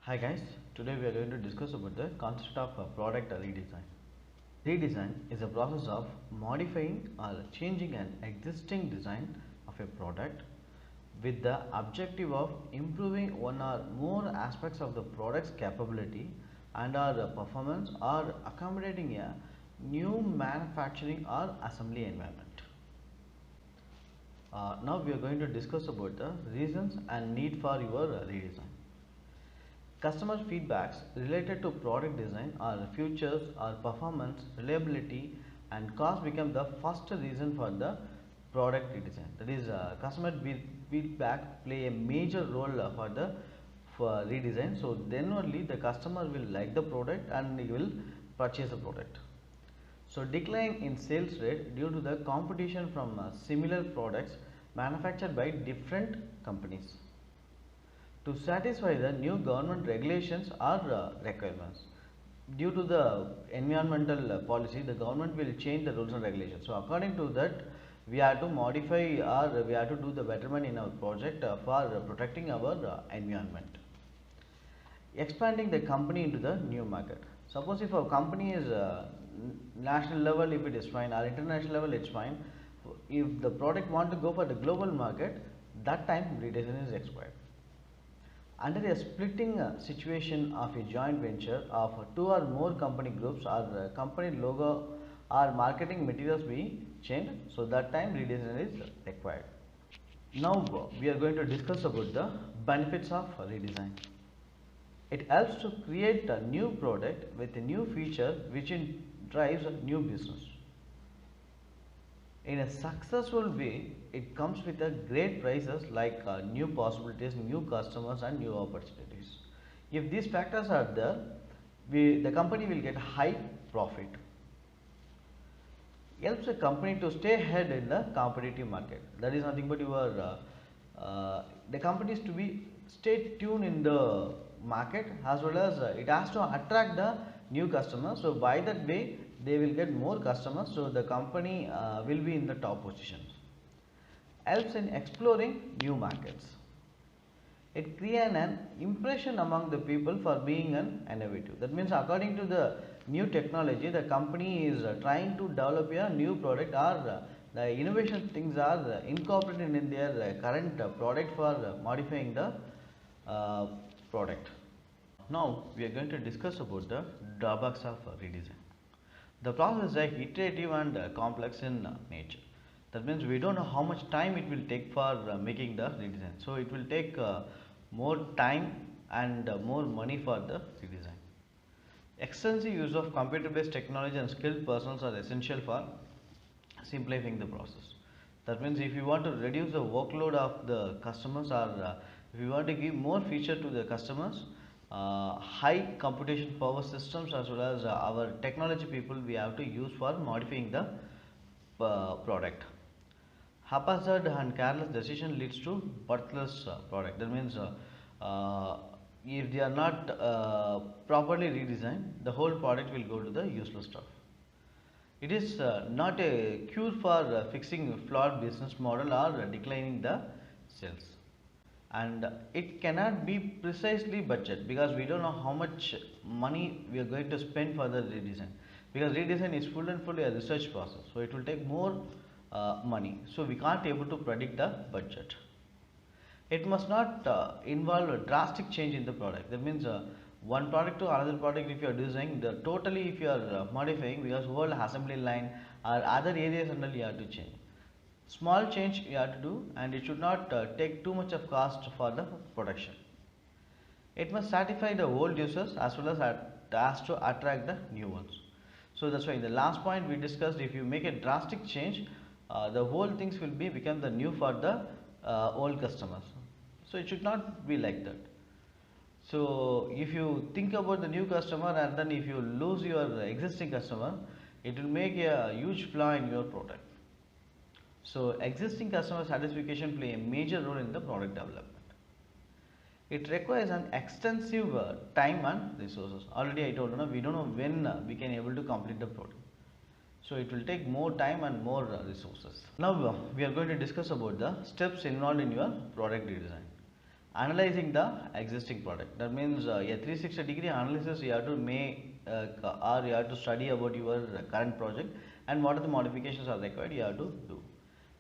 Hi guys, today we are going to discuss about the concept of product redesign. Redesign is a process of modifying or changing an existing design of a product with the objective of improving one or more aspects of the product's capability and or performance or accommodating a new manufacturing or assembly environment. Now we are going to discuss about the reasons and need for your redesign. Customer feedbacks related to product design or features or performance, reliability and cost become the first reason for the product redesign. That is, customer feedback play a major role for redesign. So then only the customer will like the product and he will purchase the product. So decline in sales rate due to the competition from similar products manufactured by different companies. To satisfy the new government regulations or requirements. Due to the environmental policy, the government will change the rules and regulations. So according to that, we have to modify or we have to do the betterment in our project for protecting our environment. Expanding the company into the new market. Suppose if a company is national level, if it is fine, or international level, it's fine. If the product want to go for the global market, that time redesign is expired. Under a splitting situation of a joint venture of two or more company groups or company logo or marketing materials being changed, so that time redesign is required. Now we are going to discuss about the benefits of redesign. It helps to create a new product with a new feature which drives a new business. In a successful way, it comes with a great prices like new possibilities, new customers and new opportunities. If these factors are there, the company will get high profit. Helps a company to stay ahead in the competitive market. That is nothing but the companies to be stay tuned in the market, as well as it has to attract the new customers. So by that way they will get more customers, so the company will be in the top position. Helps in exploring new markets. It creates an impression among the people for being an innovative. That means according to the new technology, the company is trying to develop a new product, or the innovation things are incorporated in their current product for modifying the product. Now we are going to discuss about the drawbacks of redesign. The process is like iterative and complex in nature. That means we don't know how much time it will take for making the redesign. So it will take more time and more money for the redesign. Extensive use of computer-based technology and skilled personnel are essential for simplifying the process. That means if you want to reduce the workload of the customers, or if you want to give more feature to the customers, high computation power systems as well as our technology people we have to use for modifying the product. Haphazard and careless decision leads to worthless product. That means if they are not properly redesigned, the whole product will go to the useless stuff. It is not a cure for fixing flawed business model or declining the sales. And it cannot be precisely budget, because we don't know how much money we are going to spend for the redesign, because redesign is full and fully a research process, so it will take more money, so we can't able to predict the budget. It must not involve a drastic change in the product. That means one product to another product, if you are designing the totally, if you are modifying, because whole assembly line or other areas and all you have to change. Small change you have to do, and it should not take too much of cost for the production. It must satisfy the old users as well as has to attract the new ones. So that's why in the last point we discussed, if you make a drastic change, the whole things will become the new for the old customers. So it should not be like that. So if you think about the new customer and then if you lose your existing customer, it will make a huge flaw in your product. So existing customer satisfaction play a major role in the product development. It requires an extensive time and resources. Already I told you, we don't know when we can able to complete the product. So it will take more time and more resources. Now we are going to discuss about the steps involved in your product redesign. analyzing the existing product. That means a 360-degree analysis you have to make or you have to study about your current project and what are the modifications are required you have to do.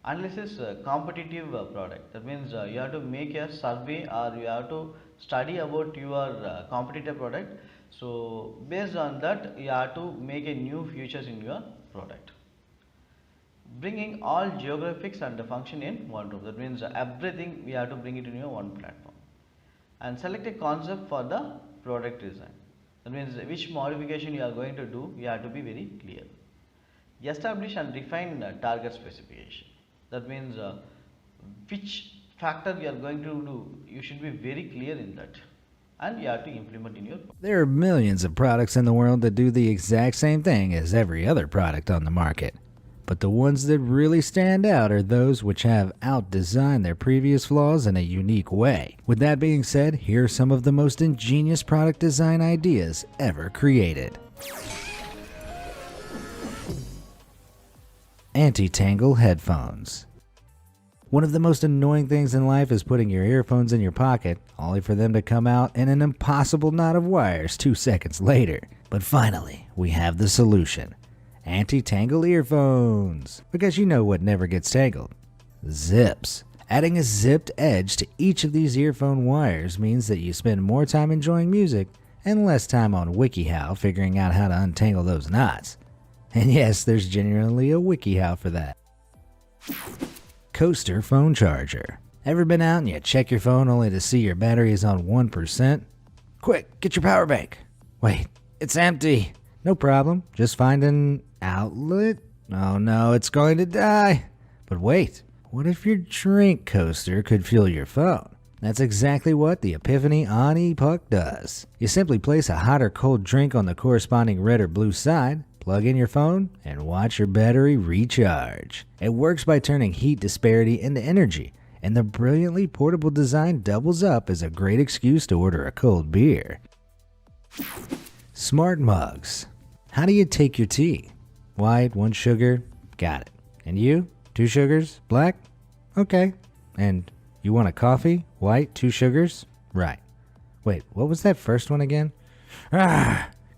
Analysis competitive product. That means you have to make a survey or you have to study about your competitor product. So based on that you have to make a new features in your product. Bringing all geographics and the function in one room. That means everything we have to bring it in your one platform. And select a concept for the product design. That means which modification you are going to do, you have to be very clear. Establish and define target specification. That means which factor you are going to do, you should be very clear in that. And you have to implement in your product. There are millions of products in the world that do the exact same thing as every other product on the market. But the ones that really stand out are those which have out-designed their previous flaws in a unique way. With that being said, here are some of the most ingenious product design ideas ever created. AntiTangle Headphones. One of the most annoying things in life is putting your earphones in your pocket, only for them to come out in an impossible knot of wires 2 seconds later. But finally, we have the solution. AntiTangle earphones, because you know what never gets tangled? Zips. Adding a zipped edge to each of these earphone wires means that you spend more time enjoying music and less time on WikiHow figuring out how to untangle those knots. And yes, there's genuinely a WikiHow for that. Coaster phone charger. Ever been out and you check your phone only to see your battery is on 1%? Quick, get your power bank. Wait, it's empty. No problem, just find an outlet. Oh no, it's going to die. But wait, what if your drink coaster could fuel your phone? That's exactly what the Epiphany on ePuck does. You simply place a hot or cold drink on the corresponding red or blue side, plug in your phone, and watch your battery recharge. It works by turning heat disparity into energy, and the brilliantly portable design doubles up as a great excuse to order a cold beer. Smart mugs. How do you take your tea? White, 1 sugar? Got it. And you? 2 sugars? Black? Okay. And you want a coffee? White, 2 sugars? Right. Wait, what was that first one again?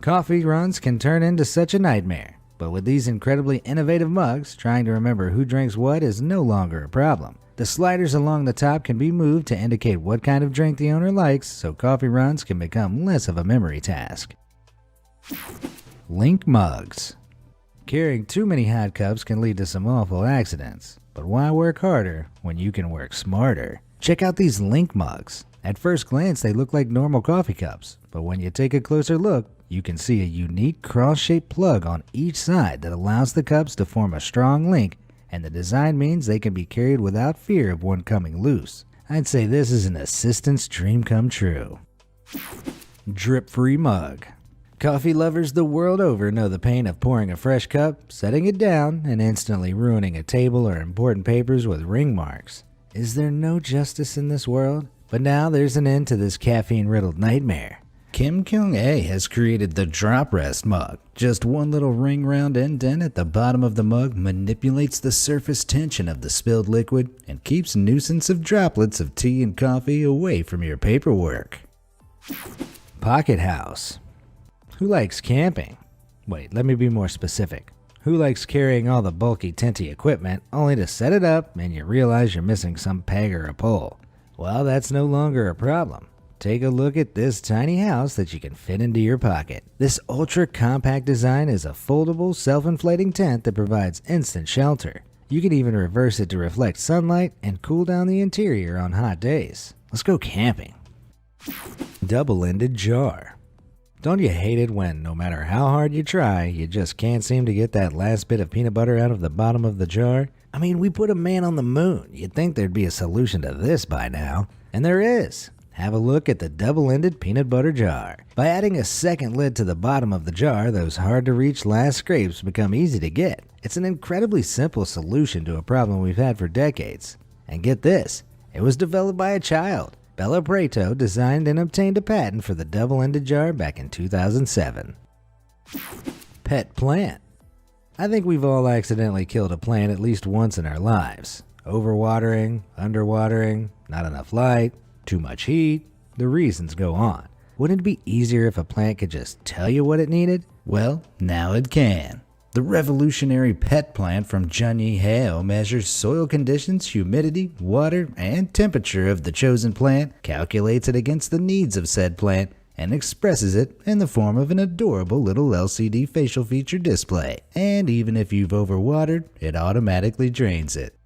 Coffee runs can turn into such a nightmare. But with these incredibly innovative mugs, trying to remember who drinks what is no longer a problem. The sliders along the top can be moved to indicate what kind of drink the owner likes, so coffee runs can become less of a memory task. Link mugs. Carrying too many hot cups can lead to some awful accidents, but why work harder when you can work smarter? Check out these Link mugs. At first glance they look like normal coffee cups, but when you take a closer look, you can see a unique cross-shaped plug on each side that allows the cups to form a strong link, and the design means they can be carried without fear of one coming loose. I'd say this is an assistant's dream come true. Drip-free mug. Coffee lovers the world over know the pain of pouring a fresh cup, setting it down, and instantly ruining a table or important papers with ring marks. Is there no justice in this world? But now there's an end to this caffeine-riddled nightmare. Kim Kyung-A has created the Drop Rest mug. Just one little ring-round indent at the bottom of the mug manipulates the surface tension of the spilled liquid and keeps nuisance of droplets of tea and coffee away from your paperwork. Pocket House. Who likes camping? Wait, let me be more specific. Who likes carrying all the bulky tenty equipment only to set it up and you realize you're missing some peg or a pole? Well, that's no longer a problem. Take a look at this tiny house that you can fit into your pocket. This ultra-compact design is a foldable, self-inflating tent that provides instant shelter. You can even reverse it to reflect sunlight and cool down the interior on hot days. Let's go camping. Double-ended jar. Don't you hate it when, no matter how hard you try, you just can't seem to get that last bit of peanut butter out of the bottom of the jar? I mean, we put a man on the moon. You'd think there'd be a solution to this by now. And there is. Have a look at the double-ended peanut butter jar. By adding a second lid to the bottom of the jar, those hard-to-reach last scrapes become easy to get. It's an incredibly simple solution to a problem we've had for decades. And get this, it was developed by a child. Bella Prato designed and obtained a patent for the double-ended jar back in 2007. Pet plant. I think we've all accidentally killed a plant at least once in our lives. Overwatering, underwatering, not enough light, too much heat, the reasons go on. Wouldn't it be easier if a plant could just tell you what it needed? Well, now it can. The revolutionary pet plant from Junyi Hale measures soil conditions, humidity, water, and temperature of the chosen plant, calculates it against the needs of said plant, and expresses it in the form of an adorable little LCD facial feature display. And even if you've overwatered, it automatically drains it.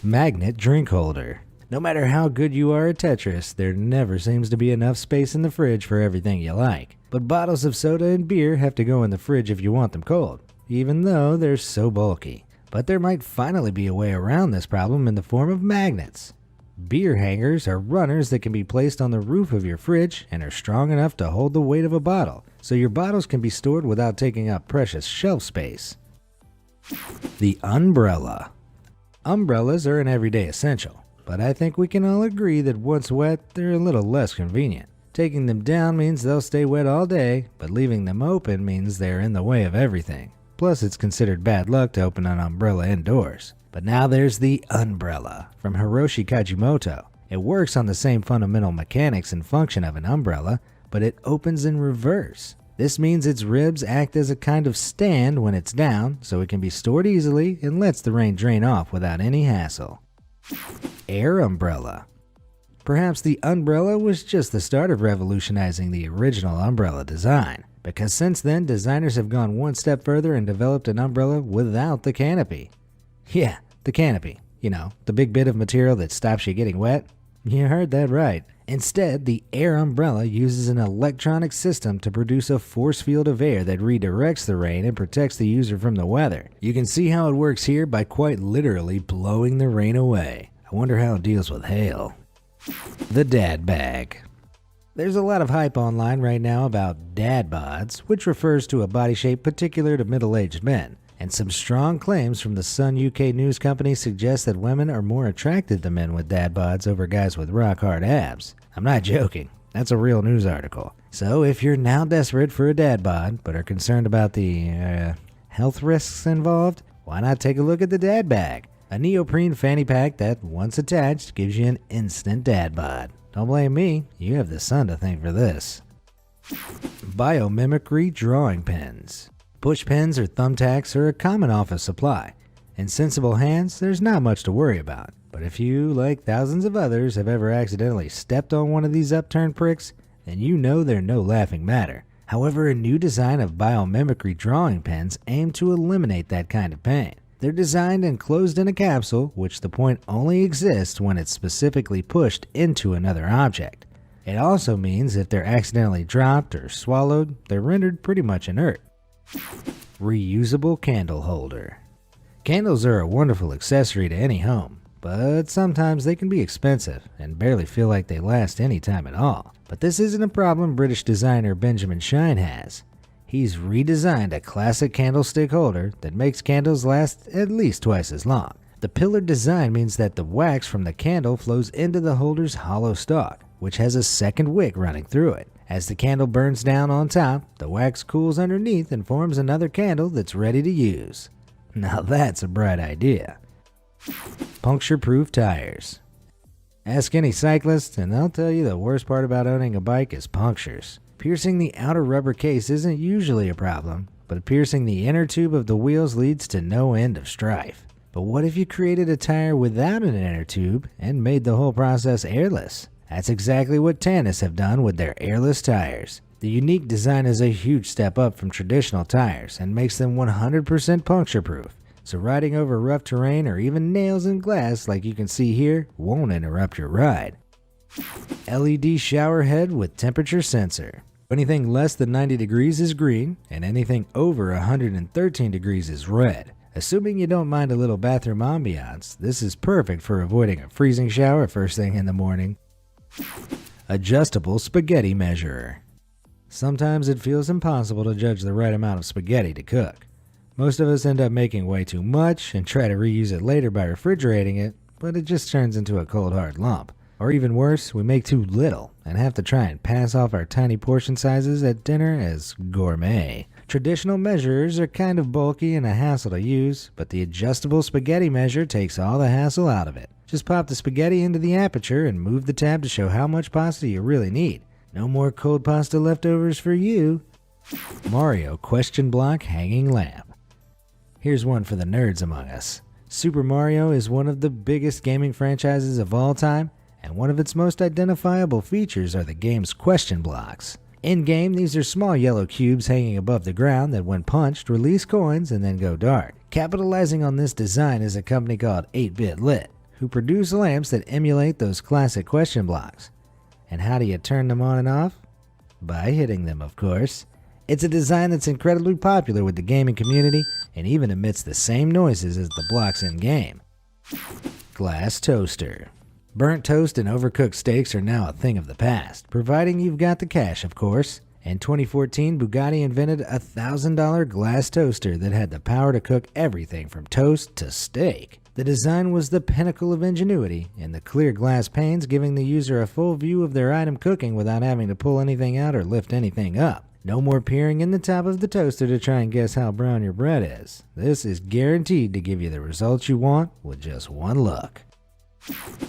Magnet drink holder. No matter how good you are at Tetris, there never seems to be enough space in the fridge for everything you like. But bottles of soda and beer have to go in the fridge if you want them cold, even though they're so bulky. But there might finally be a way around this problem in the form of magnets. Beer hangers are runners that can be placed on the roof of your fridge and are strong enough to hold the weight of a bottle, so your bottles can be stored without taking up precious shelf space. The umbrella. Umbrellas are an everyday essential, but I think we can all agree that once wet, they're a little less convenient. Taking them down means they'll stay wet all day, but leaving them open means they're in the way of everything. Plus, it's considered bad luck to open an umbrella indoors. But now there's the umbrella from Hiroshi Kajimoto. It works on the same fundamental mechanics and function of an umbrella, but it opens in reverse. This means its ribs act as a kind of stand when it's down, so it can be stored easily and lets the rain drain off without any hassle. Air umbrella. Perhaps the umbrella was just the start of revolutionizing the original umbrella design, because since then designers have gone one step further and developed an umbrella without the canopy. Yeah, the canopy. You know, the big bit of material that stops you getting wet. You heard that right. Instead, the air umbrella uses an electronic system to produce a force field of air that redirects the rain and protects the user from the weather. You can see how it works here by quite literally blowing the rain away. I wonder how it deals with hail. The dad bag. There's a lot of hype online right now about dad bods, which refers to a body shape particular to middle-aged men. And some strong claims from the Sun UK news company suggest that women are more attracted to men with dad bods over guys with rock-hard abs. I'm not joking. That's a real news article. So if you're now desperate for a dad bod, but are concerned about the health risks involved, why not take a look at the dad bag? A neoprene fanny pack that, once attached, gives you an instant dad bod. Don't blame me, you have the sun to thank for this. Biomimicry drawing pens. Push pens or thumbtacks are a common office supply. In sensible hands, there's not much to worry about. But if you, like thousands of others, have ever accidentally stepped on one of these upturned pricks, then you know they're no laughing matter. However, a new design of biomimicry drawing pens aim to eliminate that kind of pain. They're designed and closed in a capsule, which the point only exists when it's specifically pushed into another object. It also means if they're accidentally dropped or swallowed, they're rendered pretty much inert. Reusable candle holder. Candles are a wonderful accessory to any home, but sometimes they can be expensive and barely feel like they last any time at all. But this isn't a problem British designer Benjamin Shine has. He's redesigned a classic candlestick holder that makes candles last at least twice as long. The pillar design means that the wax from the candle flows into the holder's hollow stalk, which has a second wick running through it. As the candle burns down on top, the wax cools underneath and forms another candle that's ready to use. Now that's a bright idea. Puncture-proof tires. Ask any cyclist and they'll tell you the worst part about owning a bike is punctures. Piercing the outer rubber case isn't usually a problem, but piercing the inner tube of the wheels leads to no end of strife. But what if you created a tire without an inner tube and made the whole process airless? That's exactly what Tannus have done with their airless tires. The unique design is a huge step up from traditional tires and makes them 100% puncture-proof. So riding over rough terrain or even nails and glass like you can see here won't interrupt your ride. LED shower head with temperature sensor. Anything less than 90 degrees is green, and anything over 113 degrees is red. Assuming you don't mind a little bathroom ambiance, this is perfect for avoiding a freezing shower first thing in the morning. Adjustable spaghetti measurer. Sometimes it feels impossible to judge the right amount of spaghetti to cook. Most of us end up making way too much and try to reuse it later by refrigerating it, but it just turns into a cold hard lump. Or even worse, we make too little and have to try and pass off our tiny portion sizes at dinner as gourmet. Traditional measurers are kind of bulky and a hassle to use, but the adjustable spaghetti measure takes all the hassle out of it. Just pop the spaghetti into the aperture and move the tab to show how much pasta you really need. No more cold pasta leftovers for you. Mario question block hanging lamp. Here's one for the nerds among us. Super Mario is one of the biggest gaming franchises of all time, and one of its most identifiable features are the game's question blocks. In-game, these are small yellow cubes hanging above the ground that when punched release coins and then go dark. Capitalizing on this design is a company called 8-Bit Lit, who produce lamps that emulate those classic question blocks. And how do you turn them on and off? By hitting them, of course. It's a design that's incredibly popular with the gaming community and even emits the same noises as the blocks in-game. Glass toaster. Burnt toast and overcooked steaks are now a thing of the past, providing you've got the cash, of course. In 2014, Bugatti invented a $1,000 glass toaster that had the power to cook everything from toast to steak. The design was the pinnacle of ingenuity, and the clear glass panes giving the user a full view of their item cooking without having to pull anything out or lift anything up. No more peering in the top of the toaster to try and guess how brown your bread is. This is guaranteed to give you the results you want with just one look.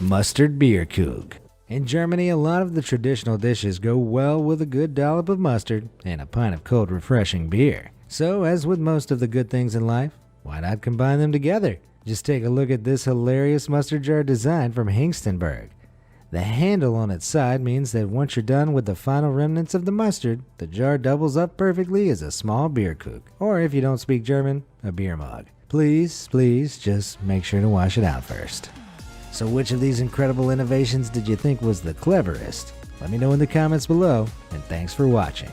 Mustard Bierkrug. In Germany, a lot of the traditional dishes go well with a good dollop of mustard and a pint of cold, refreshing beer. So, as with most of the good things in life, why not combine them together? Just take a look at this hilarious mustard jar design from Hengstenberg. The handle on its side means that once you're done with the final remnants of the mustard, the jar doubles up perfectly as a small Bierkrug, or if you don't speak German, a beer mug. Please, just make sure to wash it out first. So which of these incredible innovations did you think was the cleverest? Let me know in the comments below, and thanks for watching.